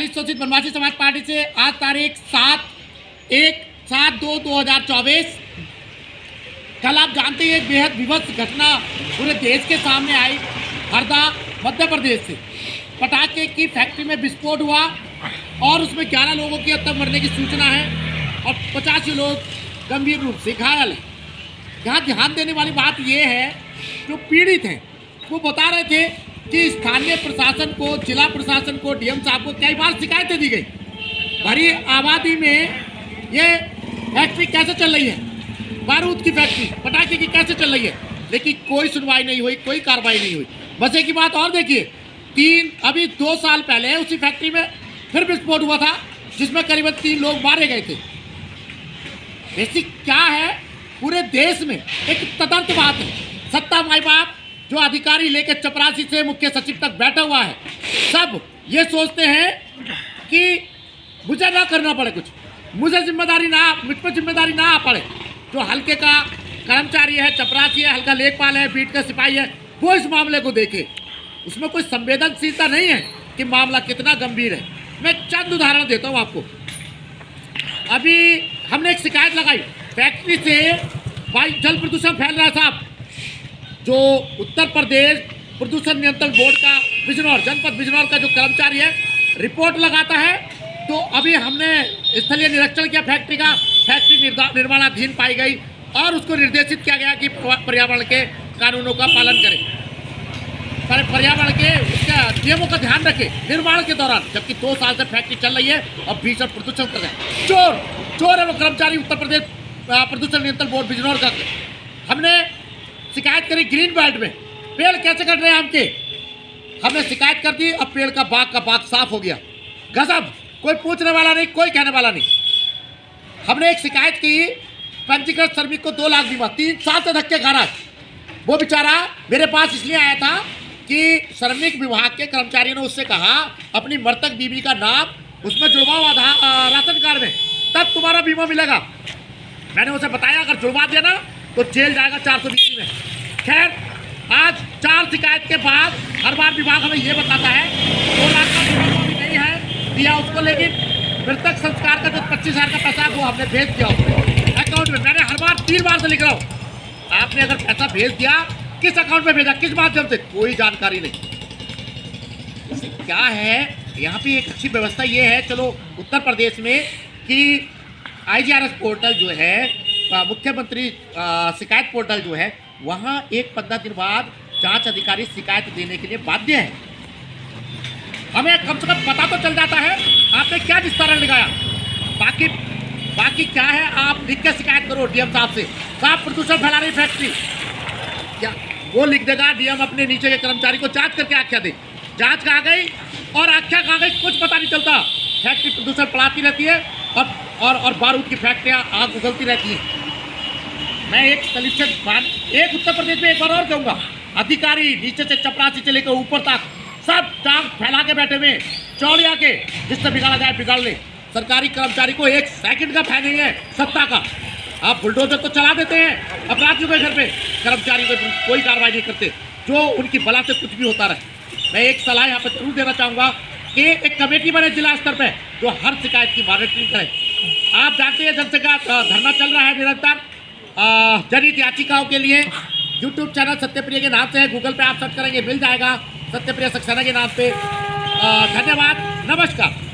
दलित शोषित बनवासी समाज पार्टी से आज तारीख 7/1/7/2/2024 कल आप जानते हैं एक बेहद विभत्स घटना पूरे देश के सामने आई। हरदा मध्य प्रदेश से पटाखे की फैक्ट्री में विस्फोट हुआ और उसमें 11 लोगों की अब तक मरने की सूचना है और 85 लोग गंभीर रूप से घायल हैं। यहाँ ध्यान देने वाली बात यह है, जो पीड़ित हैं वो बता रहे थे कि स्थानीय प्रशासन को, जिला प्रशासन को, डीएम साहब को कई बार शिकायतें दी गई। भरी आबादी में ये फैक्ट्री कैसे चल रही है, बारूद की फैक्ट्री, पटाखे की कैसे चल रही है, लेकिन कोई सुनवाई नहीं हुई, कोई कार्रवाई नहीं हुई। बस एक ही बात और देखिए, अभी 2 साल पहले उसी फैक्ट्री में फिर विस्फोट हुआ था जिसमें करीबन 3 लोग मारे गए थे। बेसिक क्या है, पूरे देश में एक तदर्थ बात है। सत्ता माई बाप जो अधिकारी लेकर चपरासी से मुख्य सचिव तक बैठा हुआ है, सब ये सोचते हैं कि मुझे ना करना पड़े कुछ, मुझे जिम्मेदारी ना, मुझ पर जिम्मेदारी ना आ पड़े। जो हल्के का कर्मचारी है, चपरासी है, हल्का लेखपाल है, बीट का सिपाही है, वो इस मामले को देखे। उसमें कोई संवेदनशीलता नहीं है कि मामला कितना गंभीर है। मैं चंद उदाहरण देता हूँ आपको। अभी हमने एक शिकायत लगाई, फैक्ट्री से जल प्रदूषण फैल रहा है साहब। जो उत्तर प्रदेश प्रदूषण नियंत्रण बोर्ड का बिजनौर, जनपद बिजनौर का जो कर्मचारी है, रिपोर्ट लगाता है। तो अभी हमने स्थलीय निरीक्षण किया फैक्ट्री का, फैक्ट्री निर्माणाधीन पाई गई और उसको निर्देशित किया गया कि पर्यावरण के कानूनों का पालन करें, पर्यावरण के उसके नियमों का ध्यान रखें निर्माण के दौरान। जबकि 2 साल से फैक्ट्री चल रही है और भीषण प्रदूषण कर रहे हैं। चोर है वो कर्मचारी उत्तर प्रदेश प्रदूषण नियंत्रण बोर्ड बिजनौर का। हमने शिकायत करी ग्रीन बेल्ट में पेड़ कैसे कट रहे हैं आम के, हमने शिकायत कर दी। अब पेड़ का बाग साफ हो गया। गजब, कोई पूछने वाला नहीं, कोई कहने वाला नहीं। हमने एक शिकायत की, पंजीकृत श्रमिक को 2 लाख बीमा, 3 साल से धक्के खा रहा है। वो बेचारा मेरे पास इसलिए आया था कि श्रमिक विभाग के कर्मचारियों ने उससे कहा अपनी मृतक बीवी का नाम उसमें जुड़वाओ राशन कार्ड में, तब तुम्हारा बीमा मिलेगा। मैंने उसे बताया अगर जुड़वा दिया ना तो जेल जाएगा 420 में। खैर, आज 4 शिकायत के बाद हर बार विभाग हमें ये बताता है 2 लाख का बीमा अभी नहीं है दिया उसको, लेकिन मृतक संस्कार का जो 25,000 का पैसा है वो हमने भेज दिया उसको अकाउंट में। मैंने हर बार 3 बार से लिख रहा हूँ, आपने अगर पैसा भेज दिया, किस अकाउंट में भेजा, किस माध्यम से, कोई जानकारी नहीं। क्या है यहाँ पे एक अच्छी व्यवस्था ये है, चलो उत्तर प्रदेश में कि IGRS पोर्टल जो है, मुख्यमंत्री शिकायत पोर्टल जो है, वहाँ एक 15 दिन बाद जांच अधिकारी शिकायत देने के लिए बाध्य है। हमें कम से कम पता तो चल जाता है आपने क्या विस्तारण लगाया। बाकी क्या है, आप लिख के शिकायत करो डीएम साहब से, साहब प्रदूषण फैला रही फैक्ट्री, क्या वो लिख देगा। डीएम अपने नीचे के कर्मचारी को जांच करके आख्या दे, जांच कहाँ गई और आख्या कहाँ गई, कुछ पता नहीं चलता। फैक्ट्री प्रदूषण फैलाती रहती है और बारूद की फैक्ट्रियाँ आग उगलती रहती हैं। मैं एक एक उत्तर प्रदेश में एक बार और कहूँगा, अधिकारी नीचे से चपरासी से लेकर ऊपर तक सब टांग फैला के बैठे हुए, चौड़िया के, जिससे बिगाड़ा जाए बिगाड़ ले। सरकारी कर्मचारी को 1 सेकंड का भय नहीं है सत्ता का। आप बुलडोजर तो चला देते हैं अपराधियों के घर पे, कर्मचारी को कोई कार्रवाई नहीं करते, जो उनकी बला से कुछ भी होता रहे। मैं एक सलाह यहाँ पर जरूर देना चाहूँगा कि एक कमेटी बने जिला स्तर पर जो हर शिकायत की मॉनिटरिंग करे। आप जानते हैं जनशिकायत धरना चल रहा है निरंतर जनहित याचिकाओं के लिए। यूट्यूब चैनल सत्यप्रिय के नाम से है, गूगल पे आप सर्च करेंगे मिल जाएगा, सत्यप्रिय सक्सेना के नाम पे। धन्यवाद, नमस्कार।